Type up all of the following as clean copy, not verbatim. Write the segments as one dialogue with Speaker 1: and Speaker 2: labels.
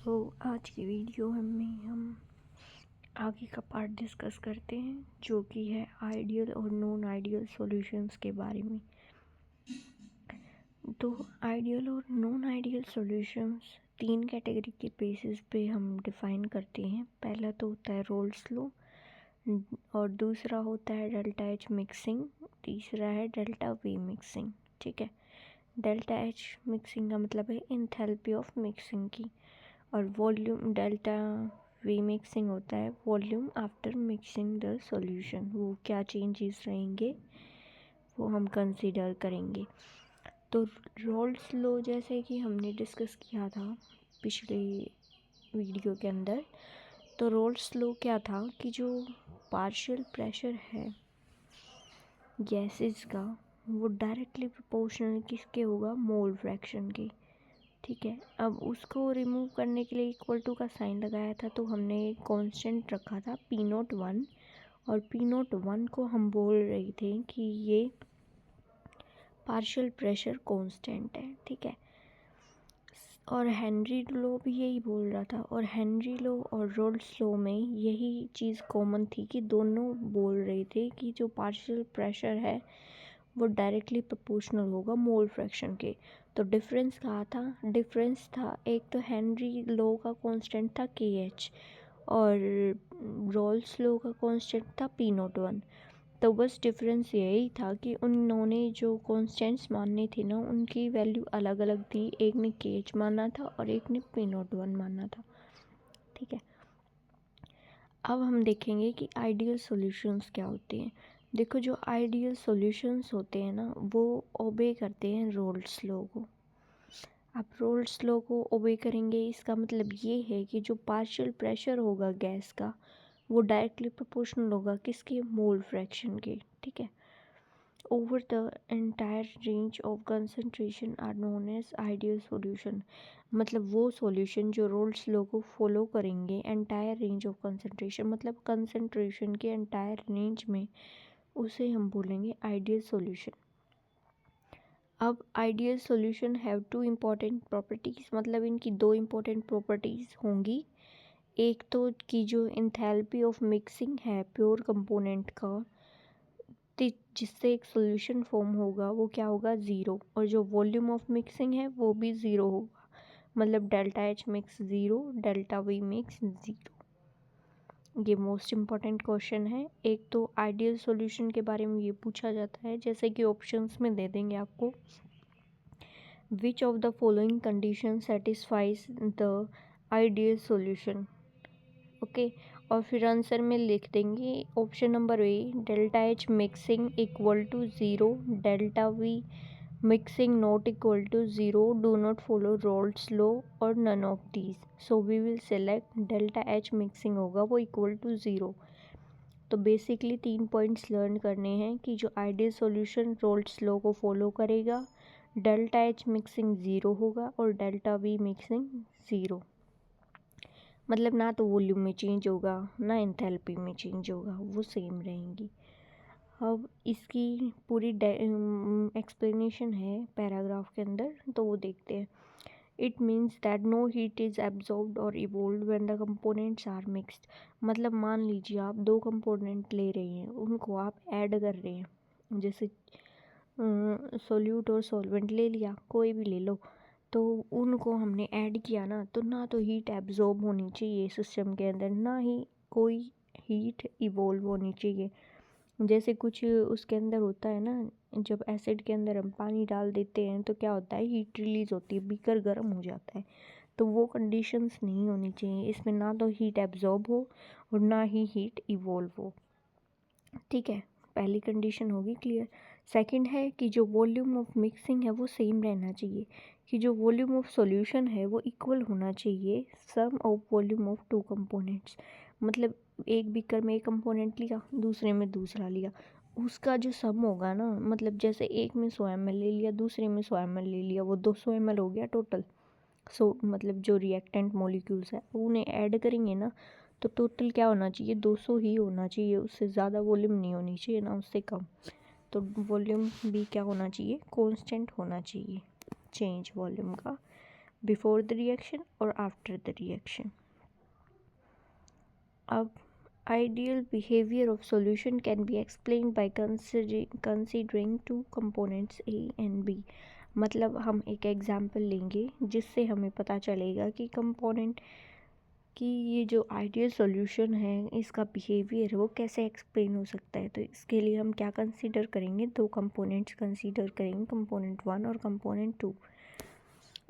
Speaker 1: तो आज की वीडियो में हम आगे का पार्ट डिस्कस करते हैं जो कि है आइडियल और नॉन आइडियल सॉल्यूशंस के बारे में। तो आइडियल और नॉन आइडियल सॉल्यूशंस तीन कैटेगरी के बेसिस पे हम डिफ़ाइन करते हैं। पहला तो होता है रोल्स लॉ और दूसरा होता है डेल्टा एच मिक्सिंग, तीसरा है डेल्टा वी मिक्सिंग। ठीक है, डेल्टा एच मिक्सिंग का मतलब है एंथैल्पी ऑफ मिक्सिंग की, और वॉल्यूम डेल्टा वी मिक्सिंग होता है volume after mixing the solution. वो क्या चेंजेस रहेंगे वो हम कंसीडर करेंगे। तो रोल्स लॉ जैसे कि हमने डिस्कस किया था पिछले वीडियो के अंदर, तो रोल्स लॉ क्या था कि जो पार्शियल प्रेशर है गैसेस का वो डायरेक्टली प्रोपोर्शनल किसके होगा, मोल फ्रैक्शन के। ठीक है, अब उसको रिमूव करने के लिए इक्वल टू का साइन लगाया था, तो हमने कांस्टेंट रखा था P01, और P01 को हम बोल रहे थे कि ये पार्शियल प्रेशर कांस्टेंट है। ठीक है, और हेनरी लॉ भी यही बोल रहा था, और हेनरी लॉ और रोल्स लॉ में यही चीज़ कॉमन थी कि दोनों बोल रहे थे कि जो पार्शियल प्रेशर है वो डायरेक्टली प्रोपोर्शनल होगा मोल फ्रैक्शन के। तो डिफरेंस कहाँ था, डिफरेंस था एक तो हेनरी लॉ का कांस्टेंट था KH और रोल्स लॉ का कांस्टेंट था P01। तो बस डिफरेंस यही था कि उन्होंने जो कांस्टेंट्स मानने थे ना उनकी वैल्यू अलग अलग थी, एक ने KH माना था और एक ने P01 माना था। ठीक है, अब हम देखेंगे कि आइडियल सॉल्यूशंस क्या होते हैं। देखो, जो आइडियल सॉल्यूशंस होते हैं ना वो ओबे करते हैं रोल्स लॉ को। आप रोल्स लॉ को ओबे करेंगे, इसका मतलब ये है कि जो पार्शियल प्रेशर होगा गैस का वो डायरेक्टली प्रोपोर्शनल होगा किसके, मोल फ्रैक्शन के। ठीक है, over the entire range of concentration are known as ideal solution. मतलब वो सॉल्यूशन जो रोल्स लॉ को फॉलो करेंगे एंटायर रेंज ऑफ कंसंट्रेशन, मतलब कंसंट्रेशन के एंटायर रेंज में, उसे हम बोलेंगे आइडियल सॉल्यूशन। अब ideal solution have two important properties, मतलब इनकी दो इम्पॉर्टेंट प्रॉपर्टीज़ होंगी। एक तो कि जो एंथैल्पी ऑफ मिक्सिंग है प्योर कंपोनेंट का, जिससे एक सॉल्यूशन फॉर्म होगा वो क्या होगा, ज़ीरो, और जो वॉल्यूम ऑफ मिक्सिंग है वो भी ज़ीरो होगा, मतलब delta H mix zero, delta we mix zero. ये मोस्ट इम्पॉर्टेंट क्वेश्चन है। एक तो आइडियल सॉल्यूशन के बारे में ये पूछा जाता है, जैसे कि ऑप्शंस में दे देंगे आपको, which of the following condition satisfies the ideal solution. Okay, और फिर आंसर में लिख देंगे option number A delta H mixing equal to zero, delta V mixing not equal to zero, do not follow Raoult's law और none of these. So we will select delta H mixing होगा वो equal to zero. तो basically 3 points learn करने हैं कि जो ideal solution Raoult's law को follow करेगा, डेल्टा एच मिक्सिंग ज़ीरो होगा और डेल्टा वी मिक्सिंग ज़ीरो। मतलब ना तो वॉल्यूम में चेंज होगा ना एंथैल्पी में चेंज होगा, वो सेम रहेंगी। अब इसकी पूरी एक्सप्लेनेशन है पैराग्राफ के अंदर, तो वो देखते हैं। It means that no heat is absorbed और evolve when the components are mixed. मतलब मान लीजिए आप दो कंपोनेंट ले रहे हैं, उनको आप ऐड कर रहे हैं, जैसे सोल्यूट और सॉल्वेंट ले लिया, कोई भी ले लो, तो उनको हमने ऐड किया ना तो हीट एब्जॉर्ब होनी चाहिए सिस्टम के अंदर, ना ही कोई हीट इवोल्व होनी चाहिए। जैसे कुछ उसके अंदर होता है ना, जब एसिड के अंदर हम पानी डाल देते हैं तो क्या होता है, हीट रिलीज़ होती है, बीकर गर्म हो जाता है। तो वो कंडीशंस नहीं होनी चाहिए इसमें, ना तो हीट एब्जॉर्ब हो और ना ही हीट इवोल्व हो। ठीक है, पहली कंडीशन होगी क्लियर। सेकंड है कि जो वॉल्यूम ऑफ मिक्सिंग है वो सेम रहना चाहिए, कि जो वॉल्यूम ऑफ सॉल्यूशन है वो इक्वल होना चाहिए sum of volume of two components. मतलब एक बीकर में एक कंपोनेंट लिया, दूसरे में दूसरा लिया, उसका जो सम होगा ना, मतलब जैसे एक में 100 ml ले लिया, दूसरे में 100 ml ले लिया, वो 200 ml हो गया टोटल। मतलब जो रिएक्टेंट मॉलिक्यूल्स है उन्हें ऐड करेंगे ना, तो टोटल क्या होना चाहिए, 200 ही होना चाहिए, उससे ज़्यादा वॉल्यूम नहीं होनी चाहिए ना उससे कम। तो वॉल्यूम भी क्या होना चाहिए, कांस्टेंट होना चाहिए, चेंज वॉल्यूम का बिफोर द रिएक्शन और आफ्टर द रिएक्शन। अब ideal behavior of solution can be explained by considering two components A and B। मतलब हम एक एग्जाम्पल लेंगे जिससे हमें पता चलेगा कि कंपोनेंट कि ये जो आइडियल सॉल्यूशन है इसका बिहेवियर वो कैसे एक्सप्लेन हो सकता है। तो इसके लिए हम क्या कंसीडर करेंगे, दो कंपोनेंट्स कंसीडर करेंगे, कंपोनेंट 1 और कंपोनेंट 2।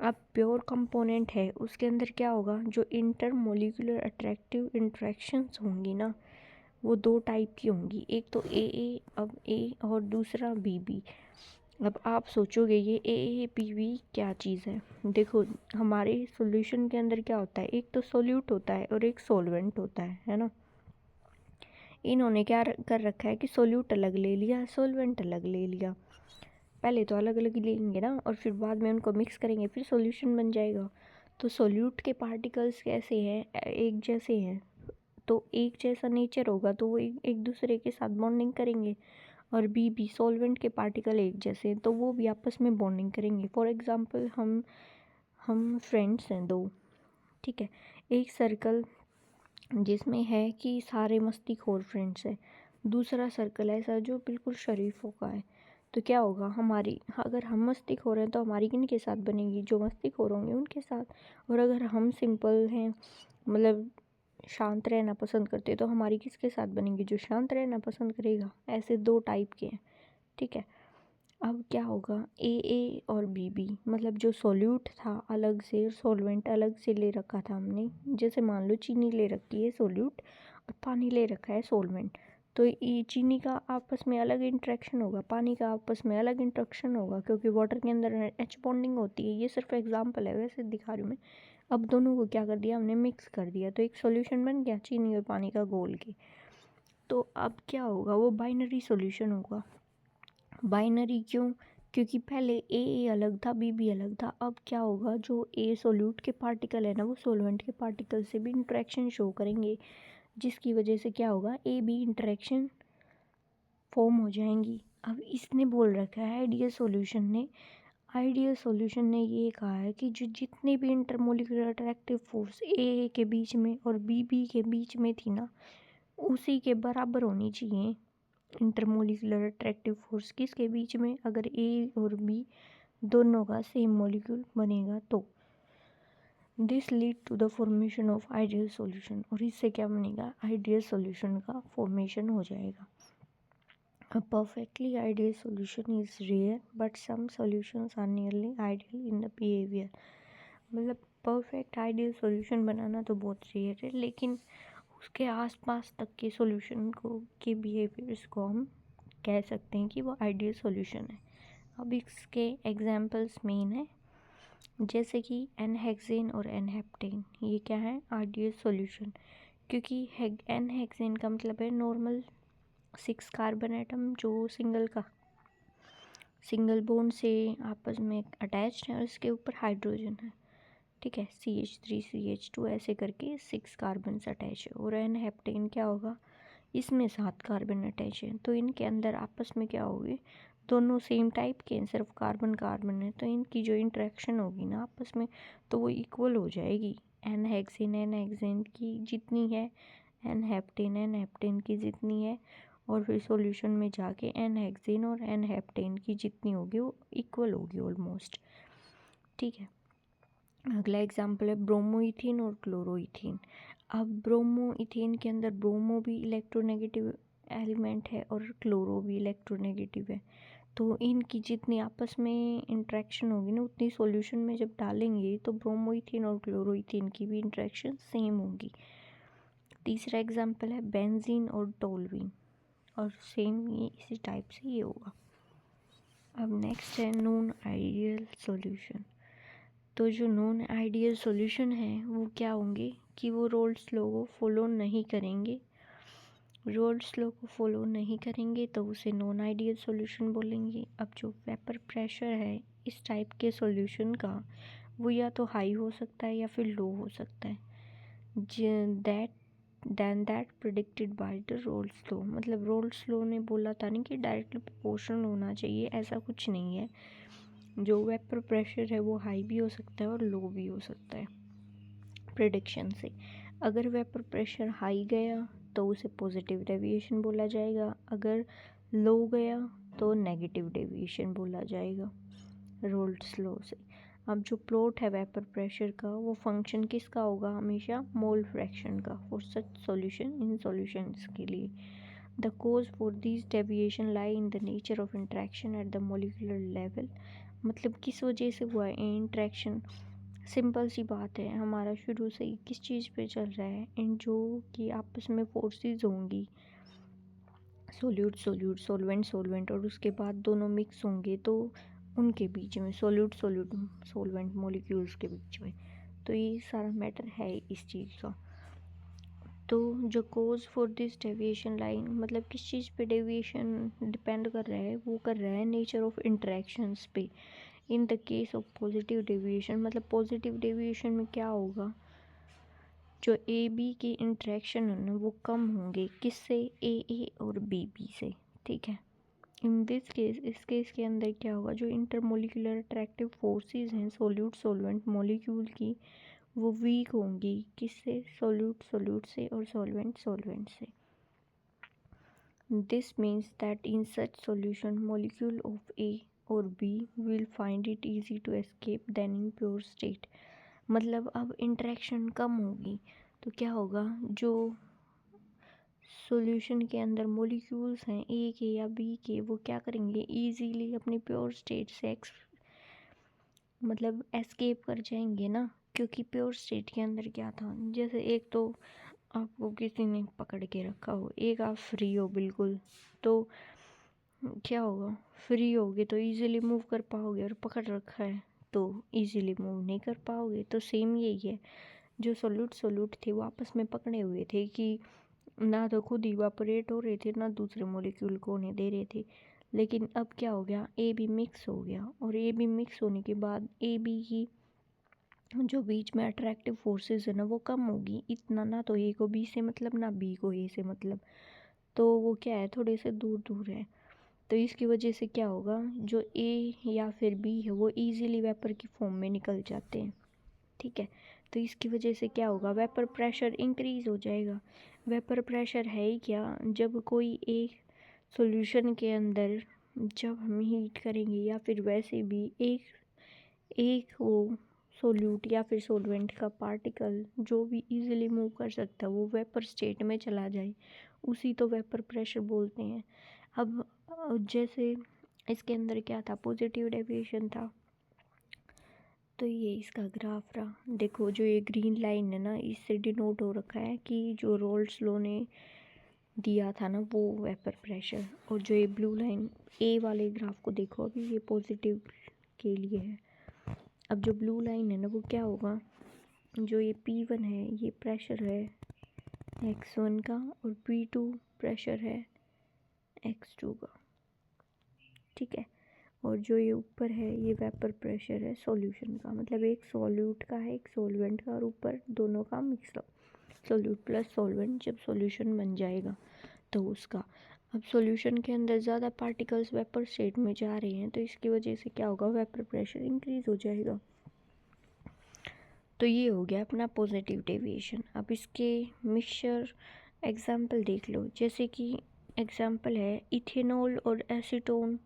Speaker 1: अब प्योर कंपोनेंट है उसके अंदर क्या होगा, जो इंटरमोलिकुलर अट्रैक्टिव इंट्रैक्शंस होंगी ना वो दो टाइप की होंगी, एक तो ए, अब ए और दूसरा बी। अब आप सोचोगे ये ए बी क्या चीज़ है। देखो हमारे सॉल्यूशन के अंदर क्या होता है, एक तो सोल्यूट होता है और एक सॉल्वेंट होता है ना। इन्होंने क्या कर रखा है कि सोल्यूट अलग ले लिया, सॉल्वेंट अलग ले लिया। पहले तो अलग अलग लेंगे ना और फिर बाद में उनको मिक्स करेंगे, फिर सॉल्यूशन बन जाएगा। तो सोल्यूट के पार्टिकल्स कैसे हैं, एक जैसे हैं, तो एक जैसा नेचर होगा तो वो एक दूसरे के साथ बॉन्डिंग करेंगे। और बी सॉल्वेंट के पार्टिकल एक जैसे हैं तो वो भी आपस में बॉन्डिंग करेंगे। फॉर एग्जांपल हम फ्रेंड्स हैं दो, ठीक है, एक सर्कल जिसमें है कि सारे मस्तीखोर फ्रेंड्स हैं, दूसरा सर्कल ऐसा जो बिल्कुल शरीफों का है। तो क्या होगा, हमारी अगर हम मस्तीखोर हैं तो हमारी किन के साथ बनेगी, जो मस्तीखोर होंगे उनके साथ। और अगर हम सिंपल हैं मतलब शांत रहना पसंद करते तो हमारी किसके साथ बनेगी, जो शांत रहना पसंद करेगा। ऐसे दो टाइप के हैं, ठीक है। अब क्या होगा, ए और बी मतलब जो सोल्यूट था अलग से और सॉल्वेंट अलग से ले रखा था हमने। जैसे मान लो चीनी ले रखी है सोल्यूट और पानी ले रखा है सॉल्वेंट, तो ये चीनी का आपस में अलग इंट्रैक्शन होगा, पानी का आपस में अलग इंट्रैक्शन होगा, क्योंकि वाटर के अंदर एच बॉन्डिंग होती है। ये सिर्फ एग्जांपल है, वैसे दिखा रही हूँ मैं। अब दोनों को क्या कर दिया हमने, मिक्स कर दिया, तो एक सॉल्यूशन बन गया चीनी और पानी का घोल के। तो अब क्या होगा, वो बाइनरी सॉल्यूशन होगा। बाइनरी क्यों, क्योंकि पहले ए अलग था बी अलग था। अब क्या होगा, जो ए सोल्यूट के पार्टिकल है ना वो सोलवेंट के पार्टिकल से भी इंट्रैक्शन शो करेंगे, जिसकी वजह से क्या होगा, ए बी इंट्रैक्शन फॉर्म हो जाएंगी। अब इसने बोल रखा है आइडियल सॉल्यूशन ने ये कहा है कि जो जितने भी इंटरमोलिकुलर अट्रैक्टिव फोर्स ए के बीच में और बी के बीच में थी ना उसी के बराबर होनी चाहिए। इंटरमोलिकुलर अट्रैक्टिव फोर्स किसके बीच में, अगर ए और बी दोनों का सेम मॉलिक्यूल बनेगा तो this lead to the formation of ideal solution. और इससे क्या बनेगा, आइडियल सॉल्यूशन का फॉर्मेशन हो जाएगा। A perfectly ideal solution is rare, but some solutions are nearly ideal in the behavior। मतलब परफेक्ट आइडियल सॉल्यूशन बनाना तो बहुत रेयर है, लेकिन उसके आसपास तक के सॉल्यूशन को के बिहेवियर्स को हम कह सकते हैं कि वो आइडियल सॉल्यूशन है। अब इसके एग्जांपल्स मेन है, जैसे कि एनहेक्सेन और एनहेप्टेन, ये क्या है, आइडियल सॉल्यूशन। क्योंकि एनहेक्सेन का मतलब है नॉर्मल 6 कार्बन एटम जो सिंगल बॉन्ड से आपस में अटैच्ड है और इसके ऊपर हाइड्रोजन है, ठीक है, CH3 CH2 ऐसे करके 6 कार्बन अटैच है। और एनहेप्टेन क्या होगा, इसमें 7 कार्बन अटैच है। तो इनके अंदर आपस में क्या होगी, दोनों सेम टाइप के हैं, सिर्फ कार्बन कार्बन है, तो इनकी जो इंटरेक्शन होगी ना आपस में तो वो इक्वल हो जाएगी। एनहेक्सेन की जितनी है एनहेप्टेन की जितनी है, और फिर सॉल्यूशन में जाके एनहेक्सेन और एनहेप्टेन की जितनी होगी वो इक्वल होगी ऑलमोस्ट, ठीक है। अगला एग्जाम्पल है ब्रोमोइथीन और क्लोरोइथीन। अब ब्रोमोइथेन के अंदर ब्रोमो भी इलेक्ट्रोनेगेटिव एलिमेंट है और क्लोरो भी इलेक्ट्रोनेगेटिव है। तो इनकी जितनी आपस में इंट्रैक्शन होगी ना उतनी सॉल्यूशन में जब डालेंगे तो ब्रोमोइथेन और क्लोरोइथेन की भी इंट्रैक्शन सेम होगी। तीसरा एग्जाम्पल है बेंजीन और टोलुइन, और सेम ये इसी टाइप से ये होगा। अब नेक्स्ट है नॉन आइडियल सॉल्यूशन। तो जो नॉन आइडियल सॉल्यूशन है वो क्या होंगे कि वो रोल्स लॉ को फॉलो नहीं करेंगे। रोल्स लॉ को फॉलो नहीं करेंगे तो उसे नॉन आइडियल सॉल्यूशन बोलेंगे। अब जो वेपर प्रेशर है इस टाइप के सॉल्यूशन का वो या तो हाई हो सकता है या फिर लो हो सकता है, that predicted by the roles law. मतलब रोल्स लॉ ने बोला था नहीं कि डायरेक्टली प्रोपोर्शनल होना चाहिए, ऐसा कुछ नहीं है। जो वेपर प्रेशर है वो हाई भी हो सकता है और लो भी हो सकता है प्रेडिक्शन से। अगर वेपर प्रेशर हाई गया तो उसे पॉजिटिव डेविएशन बोला जाएगा, अगर लो गया तो नेगेटिव डेविएशन बोला जाएगा रोल्स लॉ से। अब जो प्लॉट है वेपर प्रेशर का वो फंक्शन किसका होगा, हमेशा मोल फ्रैक्शन का for such solution in solutions के लिए। The cause for this deviation lie in the nature of interaction at the molecular level. मतलब किस वजह से हुआ है इंट्रैक्शन, सिंपल सी बात है, हमारा शुरू से ही किस चीज़ पे चल रहा है, इन जो कि आपस में फोर्सेस होंगी, सोल्यूट सोल्यूट सॉल्वेंट सॉल्वेंट, और उसके बाद दोनों मिक्स होंगे तो उनके बीच में सोल्यूट सोल्यूट सॉल्वेंट मॉलिक्यूल्स के बीच में, तो ये सारा मैटर है इस चीज़ का। तो जो कोज फॉर दिस डेविएशन लाइन, मतलब किस चीज़ पे डेविएशन डिपेंड कर रहा है, वो कर रहा है नेचर ऑफ इंटरेक्शंस पे। In the case of positive deviation, मतलब पॉजिटिव डेविएशन में क्या होगा, जो ए बी की इंटरेक्शन है ना वो कम होंगे, किससे, ए और बी से, ठीक है। इन दिस केस, इस केस के अंदर क्या होगा, जो इंटरमोलिकुलर अट्रैक्टिव फोर्सेस हैं सोल्यूट सॉल्वेंट मॉलिक्यूल की, वो वीक होंगी, किससे, सोल्यूट सोल्यूट से और सॉल्वेंट सॉल्वेंट से। This means that in such solution molecule of A और B will find it easy to escape then in pure state. मतलब अब इंटरेक्शन कम होगी तो क्या होगा, जो सॉल्यूशन के अंदर मॉलिक्यूल्स हैं ए के या बी के, वो क्या करेंगे, इजीली अपनी प्योर स्टेट से मतलब एस्केप कर जाएंगे ना। क्योंकि प्योर स्टेट के अंदर क्या था, जैसे एक तो आपको किसी ने पकड़ के रखा हो, एक आप फ्री हो बिल्कुल, तो क्या होगा, फ्री होगे तो इजीली मूव कर पाओगे, और पकड़ रखा है तो इजीली मूव नहीं कर पाओगे। तो सेम यही है, जो सोल्यूट थे वो आपस में पकड़े हुए थे कि ना तो खुद इवापोरेट हो रहे थे ना दूसरे मॉलिक्यूल को होने दे रहे थे। लेकिन अब क्या हो गया, ए बी मिक्स हो गया, और ए बी मिक्स होने के बाद ए बी की जो बीच में अट्रैक्टिव फोर्सेस है ना वो कम होगी, इतना ना तो ए को बी से मतलब ना बी को ए से मतलब, तो वो क्या है, थोड़े से दूर दूर है। तो इसकी वजह से क्या होगा, जो ए या फिर बी है वो इजीली वेपर की फॉर्म में निकल जाते हैं, ठीक है। तो इसकी वजह से क्या होगा, वेपर प्रेशर इंक्रीज़ हो जाएगा। वेपर प्रेशर है ही क्या, जब कोई एक सॉल्यूशन के अंदर जब हम हीट करेंगे या फिर वैसे भी एक एक वो सोल्यूट या फिर सॉल्वेंट का पार्टिकल जो भी इजीली मूव कर सकता है वो वेपर स्टेट में चला जाए, उसी तो वेपर प्रेशर बोलते हैं। अब जैसे इसके अंदर क्या था, पॉजिटिव डेविएशन था, तो ये इसका ग्राफ रहा। देखो जो ये ग्रीन लाइन है ना, इससे डिनोट हो रखा है कि जो रोल्स लॉ ने दिया था ना वो वेपर प्रेशर, और जो ये ब्लू लाइन ए वाले ग्राफ को देखो, अभी ये पॉजिटिव के लिए है। अब जो ब्लू लाइन है ना वो क्या होगा, जो ये P1 है ये प्रेशर है x1 का, और P2 प्रेशर है x2 का, ठीक है। और जो ये ऊपर है ये वेपर प्रेशर है सॉल्यूशन का, मतलब एक सॉल्यूट का है एक सॉल्वेंट का, और ऊपर दोनों का मिक्सअप, सॉल्यूट प्लस सॉल्वेंट जब सॉल्यूशन बन जाएगा तो उसका। अब सॉल्यूशन के अंदर ज़्यादा पार्टिकल्स वेपर स्टेट में जा रहे हैं तो इसकी वजह से क्या होगा, वेपर प्रेशर इंक्रीज़ हो जाएगा। तो ये हो गया अपना पॉजिटिव डेविएशन। अब इसके मिक्सचर एग्जाम्पल देख लो, जैसे कि एग्जाम्पल है इथेनॉल और एसीटोन।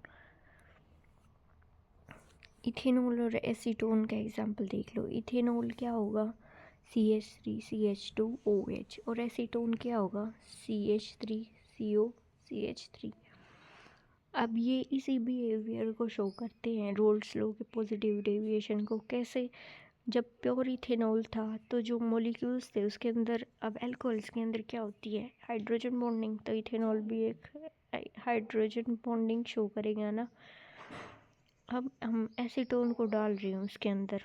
Speaker 1: इथेनॉल और एसीटोन का एग्जाम्पल देख लो। इथेनॉल क्या होगा, CH3CH2OH, और एसीटोन क्या होगा, CH3COCH3। अब ये इसी बिहेवियर को शो करते हैं रोल्स लॉ के पॉजिटिव डेविएशन को। कैसे, जब प्योर इथेनॉल था तो जो मॉलिक्यूल्स थे उसके अंदर, अब अल्कोहल्स के अंदर क्या होती है, हाइड्रोजन बॉन्डिंग, तो इथेनॉल भी एक हाइड्रोजन बॉन्डिंग शो करेगा ना। अब हम एसीटोन को डाल रहे हैं उसके अंदर,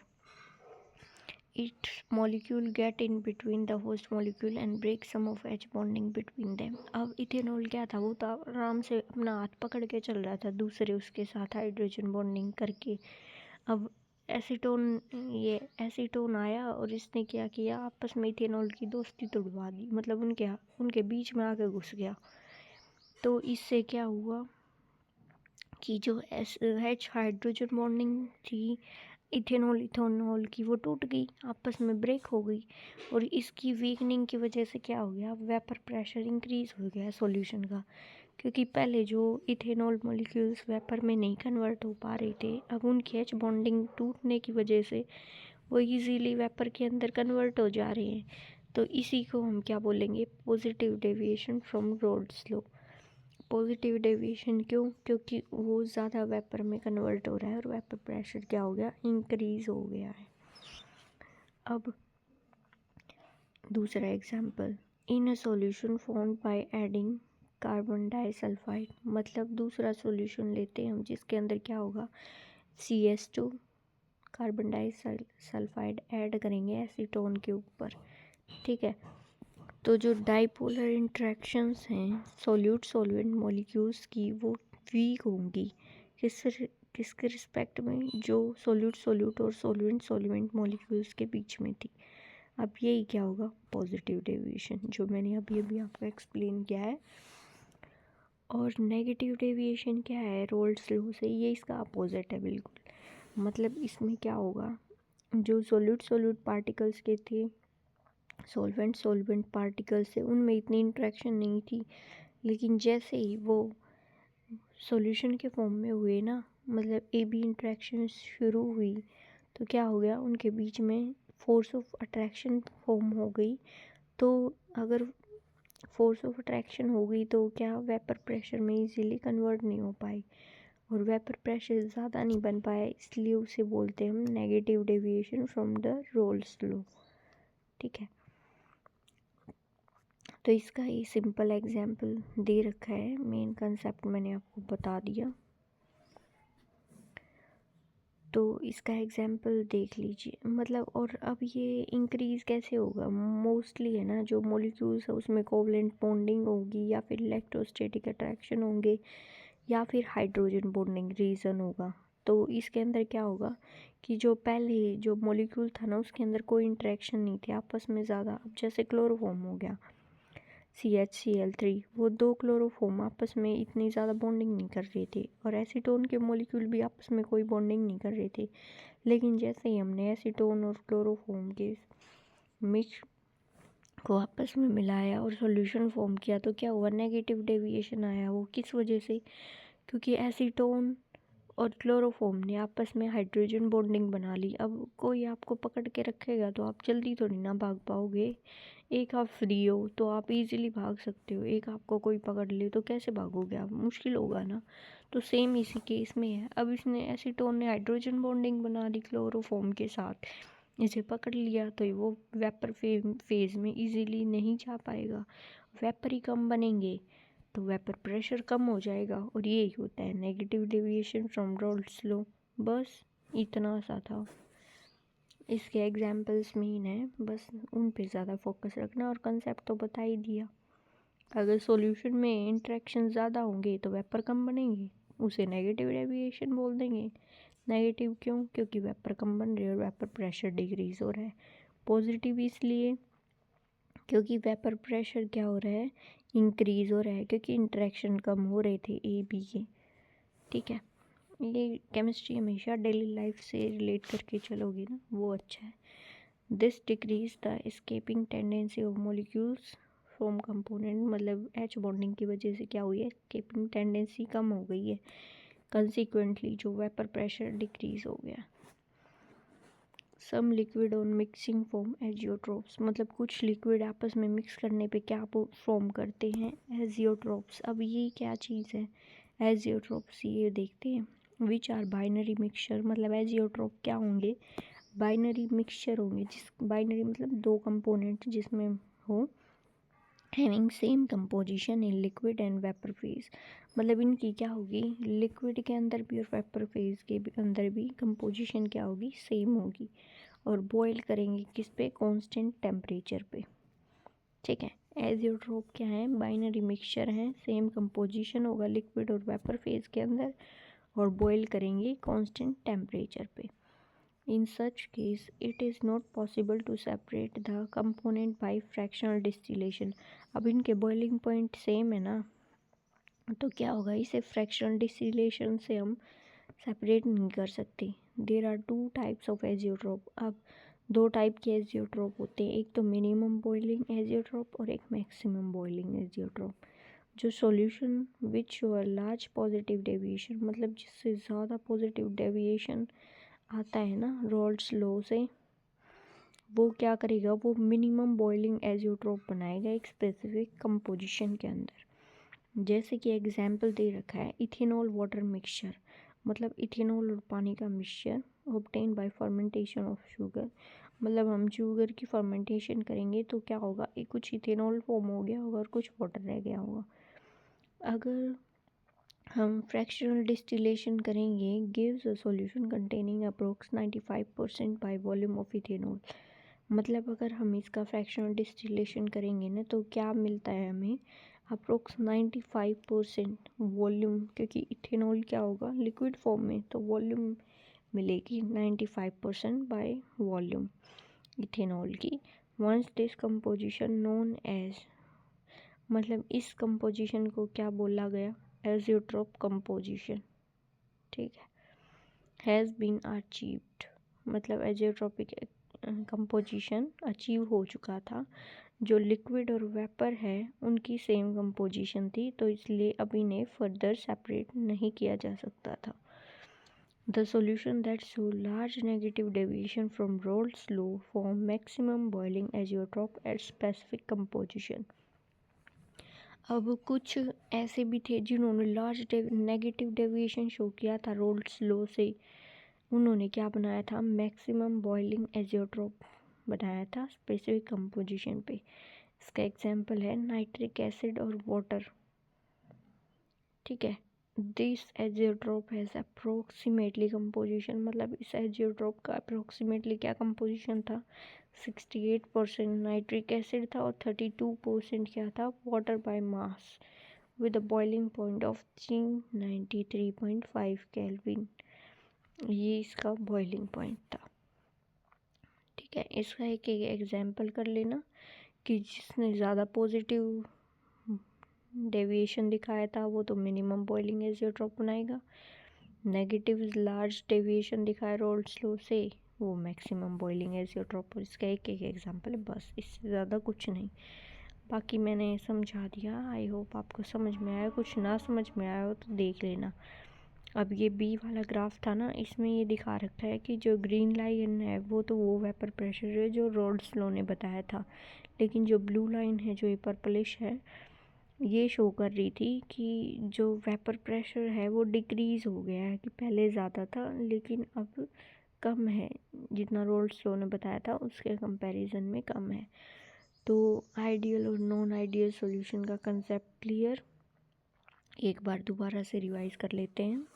Speaker 1: its molecule get in between the host molecule and break some of H bonding between them। अब इथेनॉल क्या था, वो तो आराम से अपना हाथ पकड़ के चल रहा था दूसरे उसके साथ हाइड्रोजन बॉन्डिंग करके। अब ये एसीटोन आया और इसने क्या किया, आपस में इथेनॉल की दोस्ती तोड़वा दी, मतलब उनके बीच में आके घुस गया। तो इससे क्या हुआ, कि जो H हाइड्रोजन बॉन्डिंग थी इथेनॉल इथेनॉल की, वो टूट गई, आपस में ब्रेक हो गई, और इसकी वीकनिंग की वजह से क्या हो गया, वेपर प्रेशर इंक्रीज हो गया सॉल्यूशन का। क्योंकि पहले जो इथेनॉल मॉलिक्यूल्स वेपर में नहीं कन्वर्ट हो पा रहे थे, अब उनकी एच बॉन्डिंग टूटने की वजह से वो इजीली वेपर के अंदर कन्वर्ट हो जा रहे हैं। तो इसी को हम क्या बोलेंगे, positive deviation from roles law. Positive deviation क्यों, क्योंकि वो ज़्यादा वेपर में कन्वर्ट हो रहा है और वेपर प्रेशर क्या हो गया, इंक्रीज हो गया है। अब दूसरा example, in a solution formed by adding carbon disulphide, मतलब दूसरा सॉल्यूशन लेते हैं हम जिसके अंदर क्या होगा, CH2 कार्बन डाइसल्फाइड ऐड करेंगे एसीटोन के ऊपर, ठीक है। तो जो डाइपोलर इंट्रैक्शंस हैं सॉल्यूट सॉल्वेंट मॉलिक्यूल्स की, वो वीक होंगी किसके रिस्पेक्ट में, जो सॉल्यूट सॉल्यूट और सॉल्वेंट सॉल्वेंट मॉलिक्यूल्स के बीच में थी। अब यही क्या होगा, पॉजिटिव डेविएशन, जो मैंने अभी आपको एक्सप्लेन किया है। और नेगेटिव डेविएशन क्या है, रोल्स लॉ से ये इसका अपोजिट है बिल्कुल। मतलब इसमें क्या होगा, जो सॉल्यूट पार्टिकल्स के थे सॉल्वेंट पार्टिकल्स से, उनमें इतनी इंट्रैक्शन नहीं थी, लेकिन जैसे ही वो सॉल्यूशन के फॉर्म में हुए ना, मतलब AB इंट्रैक्शन शुरू हुई, तो क्या हो गया, उनके बीच में फोर्स ऑफ अट्रैक्शन फॉर्म हो गई। तो अगर फोर्स ऑफ अट्रैक्शन हो गई तो क्या, वेपर प्रेशर में इजीली कन्वर्ट नहीं हो पाई, और वेपर प्रेशर ज़्यादा नहीं बन पाया, इसलिए उसे बोलते हैं हम negative deviation from the roles law, ठीक है। तो इसका ये सिंपल एग्जाम्पल दे रखा है, मेन कंसेप्ट मैंने आपको बता दिया। तो इसका एग्जाम्पल देख लीजिए, मतलब और अब ये इंक्रीज़ कैसे होगा, मोस्टली है ना, जो मॉलिक्यूल्स है उसमें कोवलेंट बॉन्डिंग होगी, या फिर इलेक्ट्रोस्टैटिक अट्रैक्शन होंगे, या फिर हाइड्रोजन बॉन्डिंग रीज़न होगा। तो इसके अंदर क्या होगा कि जो पहले जो मॉलिक्यूल था ना, उसके अंदर कोई इंट्रैक्शन नहीं थी आपस में ज़्यादा। अब जैसे क्लोरोफॉर्म हो गया CHCl3, वो दो क्लोरोफॉर्म आपस में इतनी ज़्यादा बॉन्डिंग नहीं कर रहे थे, और एसीटोन के मॉलिक्यूल भी आपस में कोई बॉन्डिंग नहीं कर रहे थे। लेकिन जैसे ही हमने एसीटोन और क्लोरोफॉर्म के मिक्स को आपस में मिलाया और सॉल्यूशन फॉर्म किया, तो क्या हुआ, नेगेटिव डेविएशन आया। वो किस वजह से, क्योंकि एसीटोन और क्लोरोफॉर्म ने आपस में हाइड्रोजन बॉन्डिंग बना ली। अब कोई आपको पकड़ के रखेगा तो आप जल्दी थोड़ी ना भाग पाओगे। एक आप फ्री हो तो आप इजीली भाग सकते हो, एक आपको कोई पकड़ ले तो कैसे भागोगे आप, मुश्किल होगा ना। तो सेम इसी केस में है। अब इसने एसीटोन ने हाइड्रोजन बॉन्डिंग बना ली क्लोरोफॉर्म के साथ, इसे पकड़ लिया, तो वो वेपर फेज में इजीली नहीं जा पाएगा, वेपर ही कम बनेंगे, तो वेपर प्रेशर कम हो जाएगा, और यही होता है negative deviation from roles law. बस इतना सा था। इसके एग्जाम्पल्स मेन है, बस उन पे ज़्यादा फोकस रखना, और कंसेप्ट तो बता ही दिया। अगर सॉल्यूशन में इंट्रैक्शन ज़्यादा होंगे तो वेपर कम बनेंगे, उसे नेगेटिव डेविएशन बोल देंगे। नेगेटिव क्यों, क्योंकि वेपर कम बन रही है और वेपर प्रेशर डिक्रीज़ हो रहा है। पॉजिटिव इसलिए क्योंकि वेपर प्रेशर क्या हो रहा है, इंक्रीज़ हो रहा है, क्योंकि इंट्रैक्शन कम हो रहे थे AB के, ठीक है। ये केमिस्ट्री हमेशा डेली लाइफ से रिलेट करके चलोगे ना, वो अच्छा है। This decrease the escaping tendency of molecules from component, मतलब H बॉन्डिंग की वजह से क्या हुई है, एस्केपिंग टेंडेंसी कम हो गई है, कंसिक्वेंटली जो वेपर प्रेशर डिक्रीज हो गया। Some liquid on mixing form azeotropes, मतलब कुछ लिक्विड आपस में मिक्स करने पे क्या फॉर्म करते हैं, एजियोट्रोप्स। अब ये क्या चीज़ है एजियोट्रोप्स, ये देखते हैं। विच आर बाइनरी मिक्सचर, मतलब एजियोट्रोप क्या होंगे, बाइनरी मिक्सचर होंगे, जिस बाइनरी मतलब दो कंपोनेंट जिसमें हो having same composition in liquid and vapour phase, मतलब इनकी क्या होगी, लिक्विड के अंदर भी और वेपर फेज के अंदर भी कंपोजिशन क्या होगी, सेम होगी, और बॉयल करेंगे किस पे, कांस्टेंट टेम्परेचर पे, ठीक है। एजियोट्रोप क्या है, बाइनरी मिक्सचर हैं, सेम कंपोजिशन होगा लिक्विड और वेपर फेज के अंदर, और बॉयल करेंगे कांस्टेंट टेम्परेचर पे। In such case, it is not possible to separate the component by fractional distillation. अब इनके boiling point सेम है ना, तो क्या होगा, इसे फ्रैक्शनल डिस्टिलेशन से हम सेपरेट नहीं कर सकते। There are 2 types of azeotrope. अब 2 टाइप के एजियोट्रॉप होते हैं, एक तो मिनिमम बॉइलिंग एजियोट्रॉप और एक मैक्सिमम बॉइलिंग एजियोट्रॉप। जो solution which show a large positive deviation, मतलब जिससे ज़्यादा पॉजिटिव डेविएशन आता है ना रॉल्स लॉ से, वो क्या करेगा, वो मिनिमम बॉइलिंग एजियोट्रॉप बनाएगा एक स्पेसिफिक कंपोजिशन के अंदर। जैसे कि एग्जाम्पल दे रखा है इथेनॉल वाटर मिक्सचर, मतलब इथेनॉल और पानी का mixture obtain bye fermentation of sugar. मतलब हम शुगर की फर्मेंटेशन करेंगे तो क्या होगा, एक कुछ इथेनॉल फॉर्म हो गया होगा और कुछ वाटर रह गया होगा। अगर हम फ्रैक्शनल डिस्टिलेशन करेंगे gives a solution containing approx 95% by volume of ethanol. मतलब अगर हम इसका फ्रैक्शनल डिस्टिलेशन करेंगे ना तो क्या मिलता है हमें, अप्रोक्स 95% वॉल्यूम, क्योंकि इथेनॉल क्या होगा लिक्विड फॉर्म में, तो वॉल्यूम मिलेगी 95% बाय वॉल्यूम इथेनॉल की। Once this composition known as, मतलब इस कंपोजिशन को क्या बोला गया, एजियोट्रॉप कंपोजिशन, ठीक है, हैज़ बीन अचीव्ड। मतलब एजियोट्रॉपिक कंपोजिशन अचीव हो चुका था। जो लिक्विड और वेपर है उनकी सेम कंपोजिशन थी, तो इसलिए अब इन्हें फर्दर सेपरेट नहीं किया जा सकता था। The solution that show large negative deviation from Rolle's law form maximum boiling azeotrope at specific composition। अब कुछ ऐसे भी थे जिन्होंने लार्ज नेगेटिव डेविएशन शो किया था रोल्स लॉ से, उन्होंने क्या बनाया था, मैक्सिमम बॉइलिंग एजियोट्रॉप बनाया था स्पेसिफिक कंपोजिशन पे। इसका एग्जांपल है नाइट्रिक एसिड और वाटर, ठीक है। This azeotrope has approximately composition, मतलब इस एजियोट्रॉप का अप्रोक्सीमेटली क्या कंपोजिशन था, 68% नाइट्रिक एसिड था और 32% क्या था, water by mass, with a boiling point of 93.5 kelvin. ये इसका बॉइलिंग पॉइंट था, ठीक है। इसका एक एग्जांपल कर लेना कि जिसने ज़्यादा पॉजिटिव डेविएशन दिखाया था वो तो मिनिमम बॉइलिंग एजियोट्रॉप बनाएगा, नेगेटिव लार्ज डेविएशन दिखाया रोल्स लॉ से वो मैक्सिमम बॉइलिंग एजियोट्रॉप। और इसका एक एग्जांपल है बस, इससे ज़्यादा कुछ नहीं। बाकी मैंने समझा दिया, आई होप आपको समझ में आया। कुछ ना समझ में आया हो तो देख लेना। अब ये बी वाला ग्राफ था ना, इसमें ये दिखा रखा है कि जो ग्रीन लाइन है वो तो वो वेपर प्रेशर है जो रोल्स लॉ ने बताया था, लेकिन जो ब्लू लाइन है जो ये पर्पलिश है ये शो कर रही थी कि जो वेपर प्रेशर है वो डिक्रीज़ हो गया है, कि पहले ज़्यादा था लेकिन अब कम है, जितना रोल्स लॉ ने बताया था उसके कंपैरिजन में कम है। तो आइडियल और नॉन आइडियल सॉल्यूशन का कंसेप्ट क्लियर, एक बार दोबारा से रिवाइज कर लेते हैं।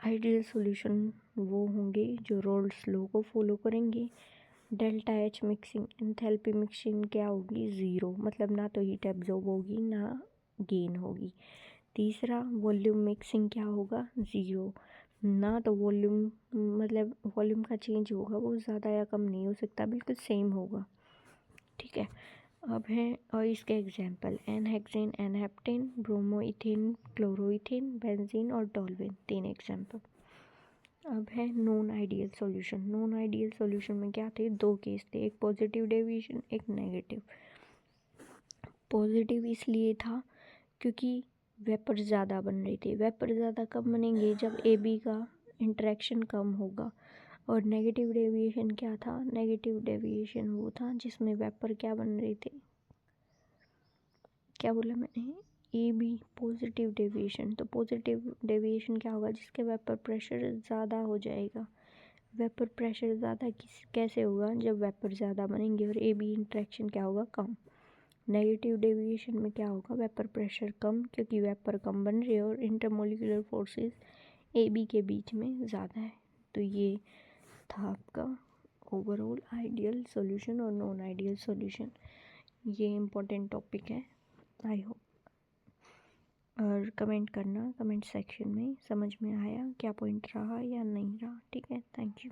Speaker 1: आइडियल सॉल्यूशन वो होंगे जो रोल्स लॉ को फॉलो करेंगे। Delta H mixing enthalpy mixing क्या होगी, ज़ीरो, मतलब ना तो हीट एब्जॉर्ब होगी ना गेन होगी। तीसरा वॉल्यूम मिक्सिंग क्या होगा, ज़ीरो, ना तो वॉल्यूम, मतलब वॉल्यूम का चेंज होगा वो ज़्यादा या कम नहीं हो सकता, बिल्कुल सेम होगा, ठीक है। अब है और इसके example N hexane, N heptane, bromoethane, chloroethane, benzene और टॉल्वेन, 3 एग्जांपल। अब है non ideal solution. Non ideal solution में क्या थे, 2 केस थे, एक पॉजिटिव डेविएशन एक नेगेटिव। पॉजिटिव इसलिए था क्योंकि वेपर ज़्यादा बन रहे थे, वेपर ज़्यादा कब बनेंगे, जब ए बी का इंटरेक्शन कम होगा। और नेगेटिव डेविएशन क्या था, नेगेटिव डेविएशन वो था जिसमें वेपर क्या बन रहे थे, क्या बोला मैंने, ए बी पॉजिटिव डेविएशन। तो पॉजिटिव डेविएशन क्या होगा, जिसके वेपर प्रेशर ज़्यादा हो जाएगा। वेपर प्रेशर ज़्यादा कैसे होगा, जब वेपर ज़्यादा बनेंगे और ए बी इंटरेक्शन क्या होगा, कम। नेगेटिव डेविएशन में क्या होगा, वेपर प्रेशर कम, क्योंकि वेपर कम बन रही है और इंटरमोलिकुलर फोर्सेस ए बी के बीच में ज़्यादा है। तो ये था आपका ओवरऑल आइडियल सॉल्यूशन और नॉन आइडियल सॉल्यूशन। ये इम्पोर्टेंट टॉपिक है, आई होप। और कमेंट करना कमेंट सेक्शन में, समझ में आया क्या पॉइंट रहा या नहीं रहा, ठीक है। Thank you.